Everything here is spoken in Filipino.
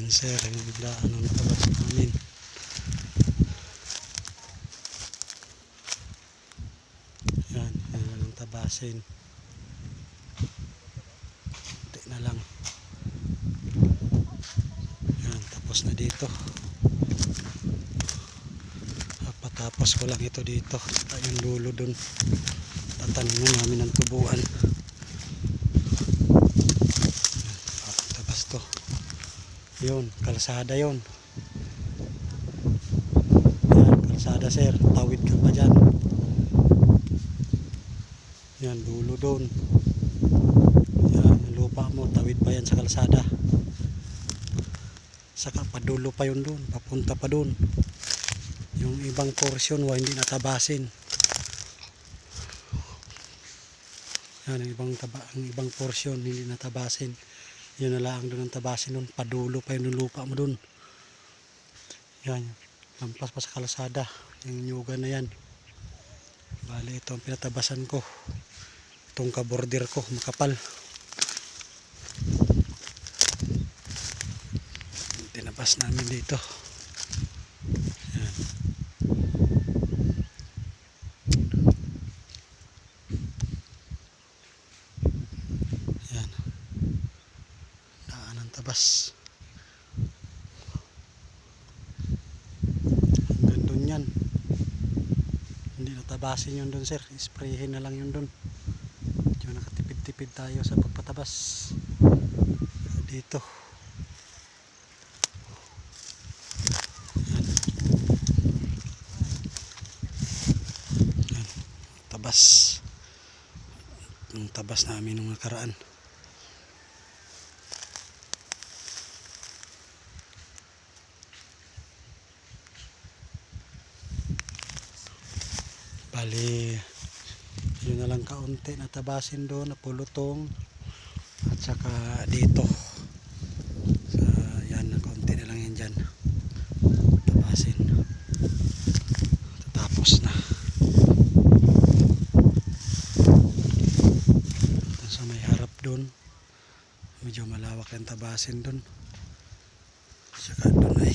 Yan sir, yung daan ng tabas namin. Yan, yan lang ang tabasin. Hindi na lang. Yan, tapos na dito. Patapos ko lang ito dito. Yung dulo dun. Tatanim namin ng tubuan. Yan, tabas to. Yun, kalsada yun. Yan, kalsada sir. Tawid ka pa dyan. Yan, dulo dun. Yan, yung lupa mo. Tawid pa yan sa kalsada. Saka padulo pa yun dun. Papunta pa dun. Yung ibang portion hindi natabasin. Yan, ang ibang portion hindi natabasin. Yun na lang doon ang tabasin doon. Padulo pa yun yung lupa mo doon. Yan. Lampas pa sa kalsada. Yung nyuga na yan. Bali ito ang pinatabasan ko. Itong kaborder ko. Makapal. Tinabas namin dito. Yan. Yan. Tabas hanggang dun yan, hindi natabasin yun dun sir, isprayhin na lang yun dun. Medyo nakatipid-tipid tayo sa pagpatabas dito. Yan. Yan. Tabas yung tabas namin nung nakaraan. Bali, yun na lang kaunti na tabasin doon na pulutong at saka dito sa yan na kaunti na lang yan dyan tabasin, tapos na sa may harap doon medyo malawak yung tabasin doon, saka doon ay